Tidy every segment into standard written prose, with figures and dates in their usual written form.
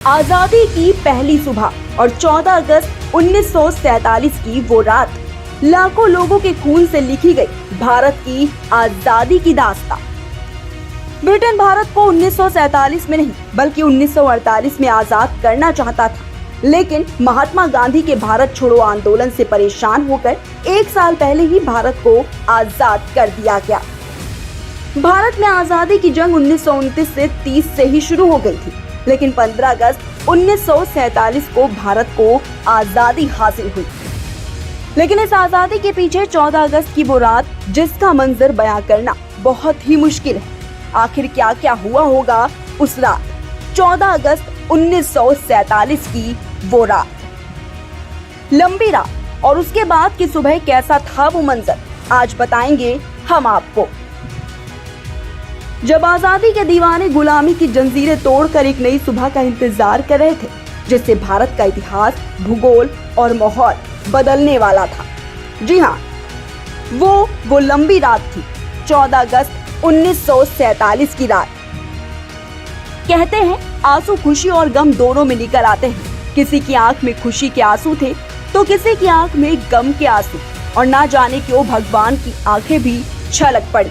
आजादी की पहली सुबह और 14 अगस्त 1947 की वो रात, लाखों लोगों के खून से लिखी गई भारत की आजादी की दास्तां। ब्रिटेन भारत को 1947 में नहीं बल्कि 1948 में आजाद करना चाहता था, लेकिन महात्मा गांधी के भारत छोड़ो आंदोलन से परेशान होकर एक साल पहले ही भारत को आजाद कर दिया गया। भारत में आजादी की जंग 1929 से 30 से ही शुरू हो गई थी, लेकिन 15 अगस्त 1947 को भारत को आजादी हासिल हुई। लेकिन इस आजादी के पीछे 14 अगस्त की वो रात, जिसका मंजर बयां करना बहुत ही मुश्किल है। आखिर क्या क्या हुआ होगा उस रात, 14 अगस्त 1947 की वो रात, लंबी रात और उसके बाद की सुबह कैसा था वो मंजर, आज बताएंगे हम आपको। जब आजादी के दीवाने गुलामी की जंजीरें तोड़कर एक नई सुबह का इंतजार कर रहे थे, जिससे भारत का इतिहास, भूगोल और माहौल बदलने वाला था। जी हाँ, वो लंबी रात थी, 14 अगस्त 1947 की रात। कहते हैं आंसू खुशी और गम दोनों में निकल आते हैं। किसी की आंख में खुशी के आंसू थे तो किसी की आंख में गम के आंसू, और ना जाने क्यों भगवान की आंखें भी छलक पड़ी।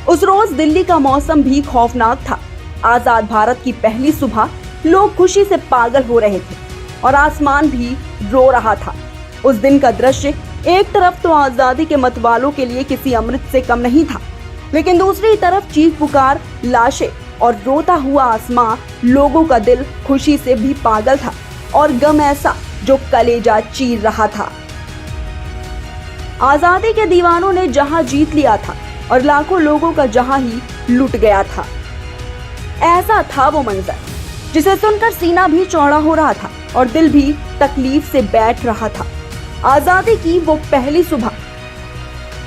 उस रोज दिल्ली का मौसम भी खौफनाक था। आजाद भारत की पहली सुबह, लोग खुशी से पागल हो रहे थे और आसमान भी रो रहा था। उस दिन का दृश्य एक तरफ तो आजादी के मतवालों के लिए किसी अमृत से कम नहीं था, लेकिन दूसरी तरफ चीख पुकार, लाशें और रोता हुआ आसमां, लोगों का दिल खुशी से भी पागल था और गम ऐसा जो कलेजा चीर रहा था। आजादी के दीवानों ने जहां जीत लिया था और लाखों लोगों का जहां ही लुट गया था। ऐसा था वो मंजर जिसे सुनकर सीना भी चौड़ा हो रहा था और दिल भी तकलीफ से बैठ रहा था। आजादी की वो पहली सुबह,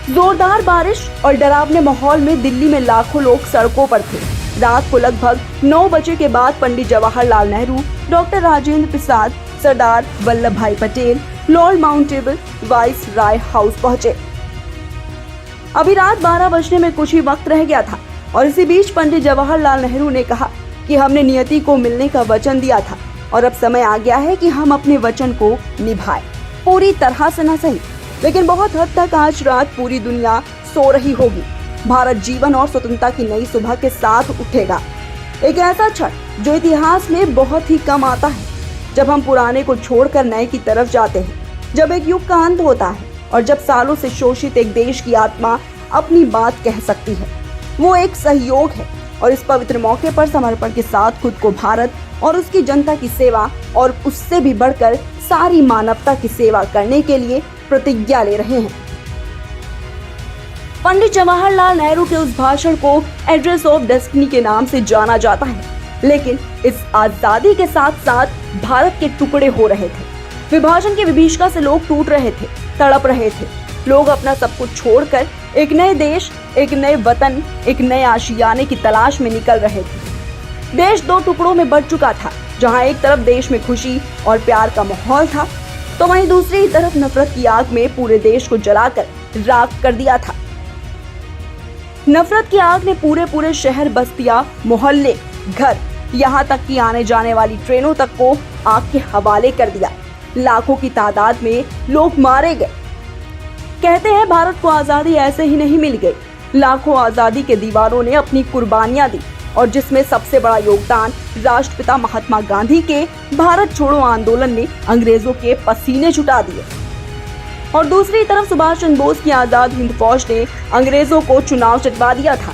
जोरदार बारिश और डरावने माहौल में दिल्ली में लाखों लोग सड़कों पर थे। रात को लगभग 9 बजे के बाद पंडित जवाहरलाल नेहरू, डॉक्टर राजेंद्र प्रसाद, सरदार वल्लभ भाई पटेल, लॉर्ड माउंटेबल वाइस राय हाउस पहुंचे। अभी रात 12 बजने में कुछ ही वक्त रह गया था और इसी बीच पंडित जवाहरलाल नेहरू ने कहा कि हमने नियति को मिलने का वचन दिया था और अब समय आ गया है कि हम अपने वचन को निभाएं। पूरी तरह से न सही, लेकिन बहुत हद तक आज रात पूरी दुनिया सो रही होगी। भारत जीवन और स्वतंत्रता की नई सुबह के साथ उठेगा। एक ऐसा क्षण जो इतिहास में बहुत ही कम आता है, जब हम पुराने को छोड़कर नए की तरफ जाते हैं, जब एक युग का अंत होता है और जब सालों से शोषित एक देश की आत्मा अपनी बात कह सकती है। वो एक सहयोग है और इस पवित्र मौके पर समर्पण के साथ खुद को भारत और उसकी जनता की सेवा और उससे भी बढ़कर सारी मानवता की सेवा करने के लिए प्रतिज्ञा ले रहे हैं। पंडित जवाहरलाल नेहरू के उस भाषण को एड्रेस ऑफ डेस्टिनी के नाम से जाना जाता है, लेकिन इस आजादी के साथ साथ भारत के टुकड़े हो रहे थे। विभाजन की विभीषिका से लोग टूट रहे थे, तड़प रहे थे। लोग अपना सब कुछ छोड़कर एक नए देश, एक नए वतन, एक नए आशियाने की तलाश में निकल रहे थे। देश 2 टुकड़ों में बंट चुका था, जहां एक तरफ देश में खुशी और प्यार का माहौल था, तो वहीं दूसरी तरफ नफरत की आग में पूरे देश को जलाकर राख कर दिया था। नफरत की आग ने पूरे शहर, बस्तियां, मोहल्ले, घर, यहाँ तक कि आने जाने वाली ट्रेनों तक को आग के हवाले कर दिया। लाखों की तादाद में लोग मारे गए। कहते हैं भारत को आजादी ऐसे ही नहीं मिल गई, लाखों आजादी के दीवारों ने अपनी कुर्बानियां दी, और जिसमें सबसे बड़ा योगदान राष्ट्रपिता महात्मा गांधी के भारत छोड़ो आंदोलन ने अंग्रेजों के पसीने छुटा दिए। और दूसरी तरफ सुभाष चंद्र बोस की आजाद हिंद फौज ने अंग्रेजों को चुनाव जितवा दिया था।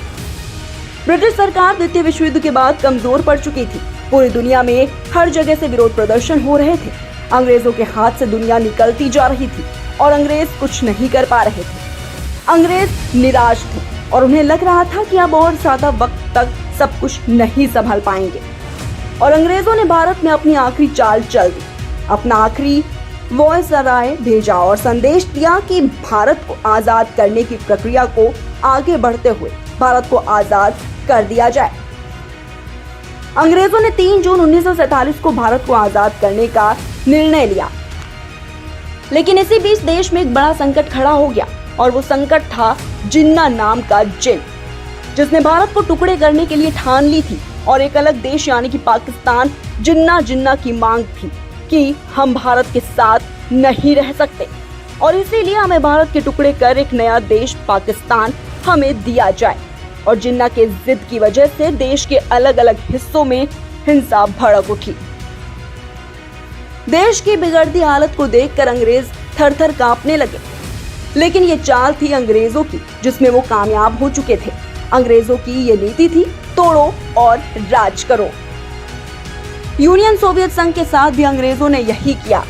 ब्रिटिश सरकार द्वितीय विश्व युद्ध के बाद कमजोर पड़ चुकी थी। पूरी दुनिया में हर जगह से विरोध प्रदर्शन हो रहे थे। अंग्रेजों के हाथ से दुनिया निकलती जा रही थी और अंग्रेज कुछ नहीं कर पा रहे थे। अंग्रेज निराश थे और उन्हें लग रहा था कि अब और ज्यादा वक्त तक सब कुछ नहीं संभाल पाएंगे, और अंग्रेजों ने भारत में अपनी आखिरी चाल चल दी। अपना आखिरी वॉयसराय भेजा और संदेश दिया कि भारत को आजाद करने की प्रक्रिया को आगे बढ़ते हुए भारत को आजाद कर दिया जाए। अंग्रेजों ने 3 जून 1947 को भारत को आजाद करने का निर्णय लिया, लेकिन इसी बीच देश में एक बड़ा संकट खड़ा हो गया, और वो संकट था जिन्ना नाम का जिन, जिसने भारत को टुकड़े करने के लिए ठान ली थी। और एक अलग देश यानी कि पाकिस्तान जिन्ना जिन्ना की मांग थी कि हम भारत के साथ नहीं रह सकते और इसीलिए हमें भारत के टुकड़े कर एक नया देश पाकिस्तान हमें दिया जाए। और जिन्ना के जिद की वजह से देश के अलग अलग हिस्सों में हिंसा भड़क उठी। देश की बिगड़ती हालत को देखकर अंग्रेज थर थर कांपने लगे, लेकिन ये चाल थी अंग्रेजों की जिसमें वो कामयाब हो चुके थे। अंग्रेजों की ये नीति थी तोड़ो और राज करो। यूनियन सोवियत संघ के साथ भी अंग्रेजों ने यही किया,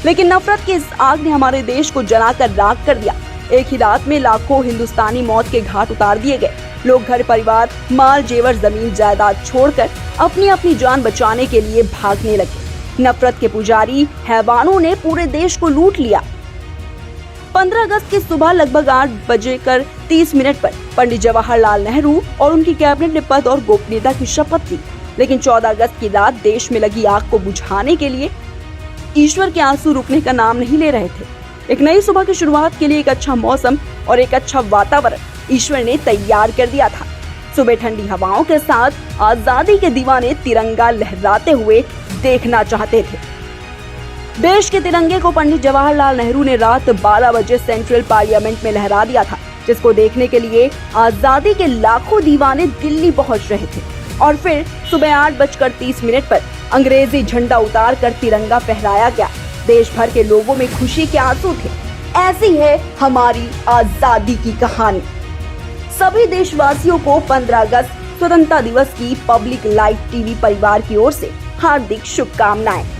लेकिन नफरत की इस आग ने हमारे देश को जलाकर राख कर दिया। एक ही रात में लाखों हिंदुस्तानी मौत के घाट उतार दिए गए। लोग घर परिवार, माल जेवर, जमीन जायदाद छोड़कर अपनी अपनी जान बचाने के लिए भागने लगे। नफरत के पुजारी हैवानों ने पूरे देश को लूट लिया। 15 अगस्त की सुबह लगभग 8:30 पर पंडित जवाहरलाल नेहरू और उनकी कैबिनेट ने पद और गोपनीयता की शपथ ली। लेकिन 14 अगस्त की रात देश में लगी आग को बुझाने के लिए ईश्वर के आंसू रुकने का नाम नहीं ले रहे थे। एक नई सुबह की शुरुआत के लिए एक अच्छा मौसम और एक अच्छा वातावरण ईश्वर ने तैयार कर दिया था। सुबह ठंडी हवाओं के साथ आजादी के दीवाने तिरंगा लहराते हुए देखना चाहते थे। देश के तिरंगे को पंडित जवाहरलाल नेहरू ने रात 12 बजे सेंट्रल पार्लियामेंट में लहरा दिया था, जिसको देखने के लिए आजादी के लाखों दीवाने दिल्ली पहुंच रहे थे। और फिर सुबह 8:30 पर अंग्रेजी झंडा उतार कर तिरंगा फहराया गया। देश भर के लोगों में खुशी के आंसू थे। ऐसी है हमारी आजादी की कहानी। सभी देशवासियों को 15 अगस्त स्वतंत्रता दिवस की पब्लिक लाइव टीवी परिवार की ओर से हार्दिक शुभकामनाएं।